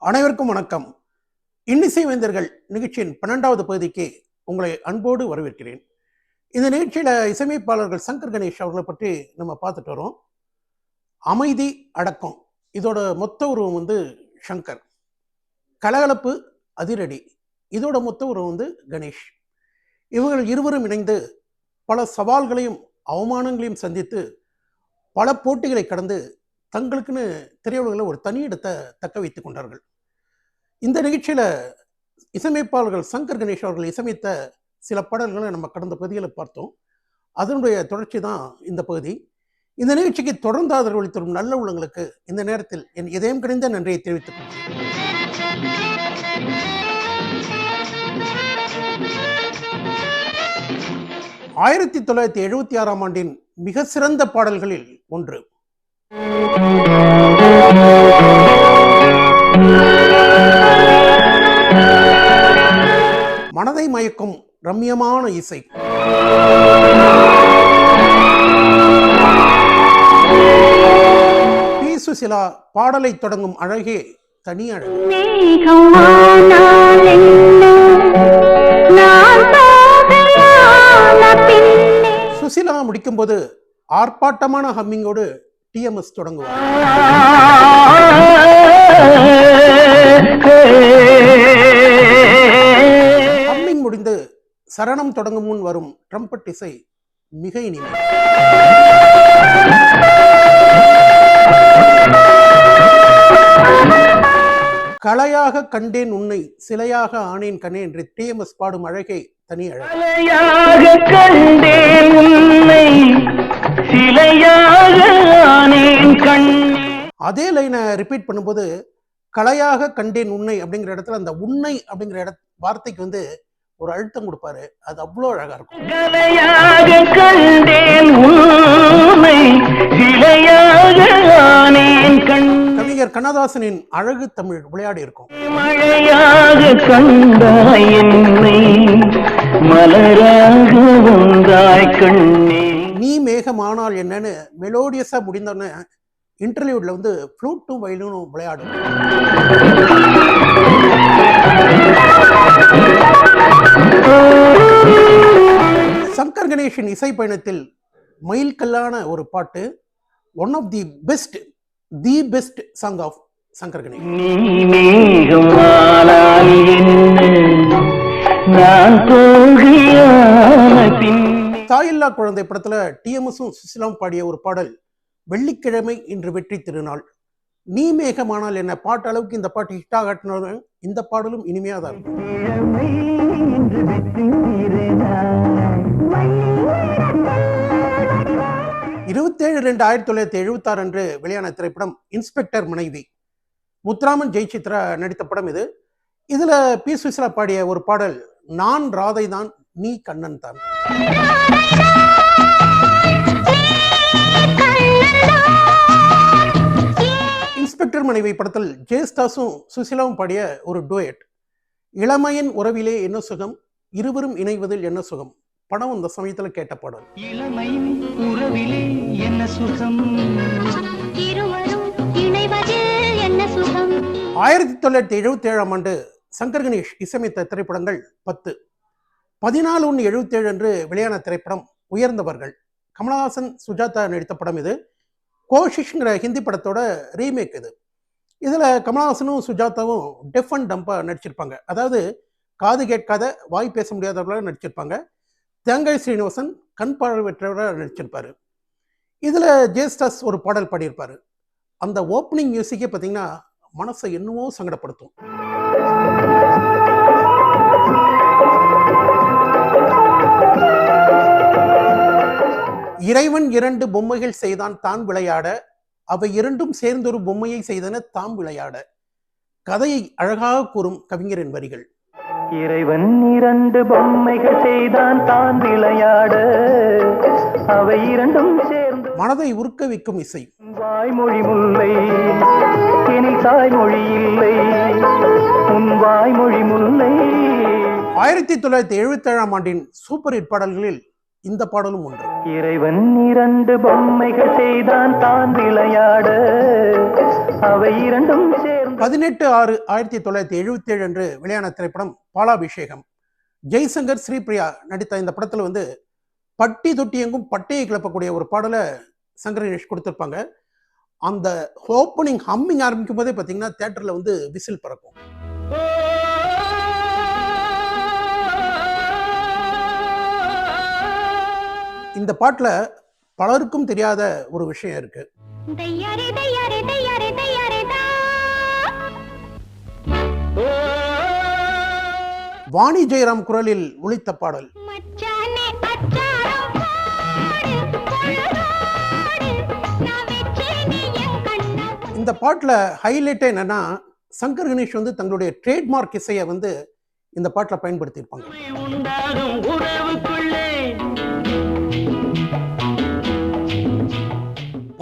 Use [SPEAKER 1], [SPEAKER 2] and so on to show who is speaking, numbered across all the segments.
[SPEAKER 1] அனைவருக்கும் வணக்கம். இன்னிசை வேந்தர்கள் நிகழ்ச்சியின் 12வது பகுதிக்கு உங்களை அன்போடு வரவேற்கிறேன். இந்த நிகழ்ச்சியில் இசையமைப்பாளர்கள் சங்கர் கணேஷ் அவர்களை பற்றி நம்ம பார்த்துட்டு வரோம். அமைதி, அடக்கம், இதோட மொத்த உருவம் சங்கர். கலகலப்பு, அதிரடி, இதோட மொத்த உருவம் கணேஷ். இவர்கள் இருவரும் இணைந்து பல சவால்களையும் அவமானங்களையும் சந்தித்து பல போட்டிகளை கடந்து தங்களுக்குன்னு திரையுலகில் ஒரு தனி இடத்தை தக்க வைத்துக் கொண்டார்கள். இந்த நிகழ்ச்சியில் இசையமைப்பாளர்கள் சங்கர் கணேஷ் அவர்கள் இசையமைத்த சில பாடல்களை நம்ம கடந்த பகுதிகளை பார்த்தோம். அதனுடைய தொடர்ச்சி தான் இந்த பகுதி. இந்த நிகழ்ச்சிக்கு தொடர்ந்து ஆதரவு தரும் நல்ல உள்ளங்களுக்கு இந்த நேரத்தில் என் இதயம் கிடைந்த நன்றியை தெரிவித்துக் கொள்கிறேன். 1976ஆம் ஆண்டின் மிக சிறந்த பாடல்களில் ஒன்று. மனதை மயக்கும் ரம்யமான இசை. பி. சுசிலா பாடலை தொடங்கும் அழகே தனி அழகு. சுசிலா முடிக்கும் போது ஆர்ப்பாட்டமான ஹம்மிங்கோடு டிஎம்எஸ் தொடங்குவார். ஹம்மிங் முடிந்து சரணம் தொடங்கும் முன் வரும் ட்ரம்பட் இசை மிக இனிமை. கலையாக கண்டேன் உன்னை, சிலையாக ஆனேன் கண்ணே என்று டிஎம்எஸ் பாடும் அழகே தனி அழகு. அதே லைனை ரிப்பீட் பண்ணும்போது கலையாக கண்டேன் உன்னை அப்படிங்கிற இடத்துல அந்த உன்னை அப்படிங்கிற வார்த்தைக்கு ஒரு அழுத்தம் கொடுப்பாரு. அது அவ்வளோ அழகா இருக்கும். கவிஞர் கண்ணதாசனின் அழகு தமிழ் விளையாடி இருக்கும். நீ மேகமானால் என்னன்னு மெலோடியஸா முடிந்தோன்னு இன்டர்வியூட்ல ஃப்ளூட்டும் வயலினும் விளையாடும். சங்கர் கணேஷின் இசை பயணத்தில் மைல்கல்லான ஒரு பாட்டு, one of the best song of Shankar Ganesh. தாயில்லா குழந்தை படத்துல டிஎம்எஸும் சுசிலாவும் பாடிய ஒரு பாடல், வெள்ளிக்கிழமை இன்று வெற்றி திருநாள். நீ மேகமானால் என்ன பாட்டு அளவுக்கு இந்த பாட்டு ஹிட் ஆகட்டினாலும் இந்த பாடலும் இனிமையா தான் இருக்கும். 27/2/1976 அன்று வெளியான திரைப்படம் இன்ஸ்பெக்டர் மனைவி. முத்துராமன், ஜெயசித்ரா நடித்த படம் இது. இதுல பி. சுசிலா பாடிய ஒரு பாடல், நான் ராதை தான் நீ கண்ணன் தான். இன்ஸ்பெக்டர் மனைவி படத்தில் ஜெயஸ்தாஸும் சுசிலாவும் பாடிய ஒரு டூயட், இளமையின் உறவிலே என்ன சுகம், இருவரும் இணைவதில் என்ன சுகம். படம் அந்த சமயத்தில் கேட்ட பாடல். 1977ஆம் ஆண்டு சங்கர் கணேஷ் இசையமைத்த திரைப்படங்கள் 10. 14/1/77 அன்று வெளியான திரைப்படம் உயர்ந்தவர்கள். கமலஹாசன், சுஜாதா நடித்த படம் இது. கோஷிஷ்ங்கிற ஹிந்தி படத்தோட ரீமேக் இது. இதுல கமலஹாசனும் சுஜாதாவும் டெஃப் அண்ட் டம்பா நடிச்சிருப்பாங்க. அதாவது காது கேட்காத, வாய் பேச முடியாதவர்களாக நடிச்சிருப்பாங்க. தேங்காய் ஸ்ரீனிவாசன் கண் பார்வையற்றவராக நடிச்சிருப்பாரு. இதுல ஜெயஸ்தாஸ் ஒரு பாடல் பாடியிருப்பாரு. அந்த ஓப்பனிங் மியூசிக்கே பார்த்தீங்கன்னா மனசை என்னவோ சங்கடப்படுத்தும். இறைவன் 2 பொம்மைகள் செய்தான் தான் விளையாட, அவை இரண்டும் சேர்ந்தொரு பொம்மையை செய்தன தாம் விளையாட. கதையை அழகாக கூறும் கவிஞரின் வரிகள்.
[SPEAKER 2] இறைவன் 2 பொம்மைகள் செய்தான் தான் விளையாட, அவை இரண்டும் சேர்ந்து
[SPEAKER 1] மனதை உருக்க வைக்கும் இசை.
[SPEAKER 2] வாய்மொழி முல்லை, இனி தாய்மொழி இல்லை, உன் வாய்மொழி முல்லை.
[SPEAKER 1] 1977ஆம் ஆண்டின் சூப்பர் ஹிட் பாடல்களில் இந்த பாடலும் ஒன்று.
[SPEAKER 2] இறைவன் 2 பொம்மைகள் செய்தான் தான் விளையாட, அவை இரண்டும் சேர்ந்து
[SPEAKER 1] 18/6/1977 அன்று வெளியான திரைப்படம் பாலாபிஷேகம். ஜெய்சங்கர், ஸ்ரீபிரியா நடித்த இந்த படத்தில் வந்து பட்டி தொட்டி எங்கும் பட்டையை கிளப்பக்கூடிய ஒரு பாடலை சங்கர் கணேஷ் கொடுத்துருப்பாங்க. அந்த ஓப்பனிங் ஹம்மிங் ஆரம்பிக்கும் போதே பார்த்தீங்கன்னா தியேட்டரில் வந்து விசில் பறக்கும். இந்த பாட்டில் பலருக்கும் தெரியாத ஒரு விஷயம் இருக்கு. வாணி ஜெயராம் குரலில் ஒலித்த பாடல். இந்த பாட்டில் ஹைலைட்டே என்னன்னா, சங்கர் கணேஷ் வந்து தங்களுடைய ட்ரேட்மார்க் இசையை வந்து இந்த பாட்டில் பயன்படுத்தியிருப்பாங்க.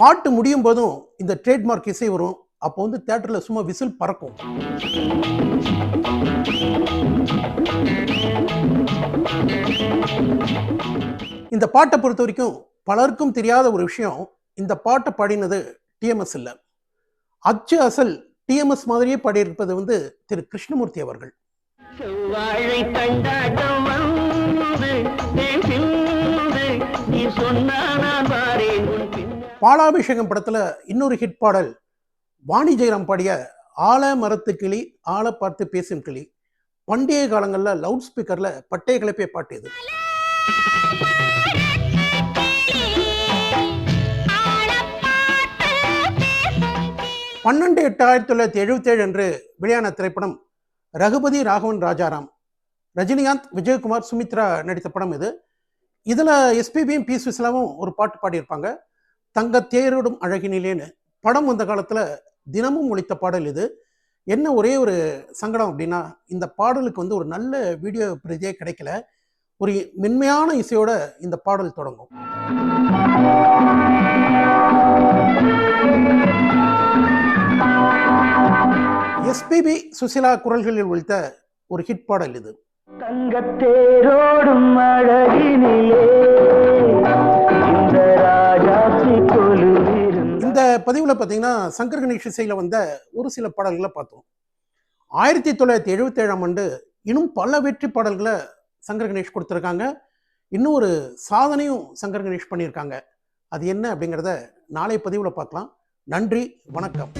[SPEAKER 1] பாட்டு முடியும் போதும் இந்த ட்ரேட்மார்க் இசை வரும். அப்போ வந்து தியேட்டர்ல சும்மா விசில் பறக்கும். இந்த பாட்டை பொறுத்த வரைக்கும் பலருக்கும் தெரியாத ஒரு விஷயம், இந்த பாட்டை பாடினது டிஎம்எஸ் இல்ல. அச்சு அசல் டிஎம்எஸ் மாதிரியே பாடியிருப்பது வந்து திரு கிருஷ்ணமூர்த்தி அவர்கள். பாலாபிஷேகம் படத்துல இன்னொரு ஹிட் பாடல் வாணி ஜெயராம் பாடிய ஆல மரத்து கிளி ஆள பார்த்து பேசும் கிளி. பண்டைய காலங்கள்ல லவுட் ஸ்பீக்கர்ல பட்டை கிளப்பிய பாட்டு இது. 12/8/1977 அன்று வெளியான திரைப்படம் ரகுபதி ராகவன் ராஜாராம். ரஜினிகாந்த், விஜயகுமார், சுமித்ரா நடித்த படம் இது. இதுல எஸ்பிபியும் பி சுசிலாவும் ஒரு பாட்டு பாடியிருப்பாங்க, தங்க தேரோடும் அழகினிலேன்னு. படம் வந்த காலத்துல தினமும் ஒலித்த பாடல் இது. என்ன ஒரே ஒரு சங்கடம் அப்படின்னா, இந்த பாடலுக்கு வந்து ஒரு நல்ல வீடியோ பிரதியே கிடைக்கல. ஒரு மென்மையான இசையோட இந்த பாடல் தொடங்கும். எஸ்பிபி சுசிலா குரல்களில் ஒலித்த ஒரு ஹிட் பாடல் இது.
[SPEAKER 2] தங்கத்தேரோடும் அழகினிலே இந்த ராஜாச்சி கொலுவிரும்.
[SPEAKER 1] இந்த பதிவுல பாத்தீங்கன்னா சங்கர் கணேஷ் இசையில வந்த ஒரு சில பாடல்களை பார்த்தோம். 1977 ஆண்டு இன்னும் பல வெற்றி பாடல்களை சங்கர் கணேஷ் கொடுத்துருக்காங்க. இன்னும் ஒரு சாதனையும் சங்கர் கணேஷ் பண்ணியிருக்காங்க. அது என்ன அப்படிங்கிறத நாளை பதிவுல பார்க்கலாம். நன்றி, வணக்கம்.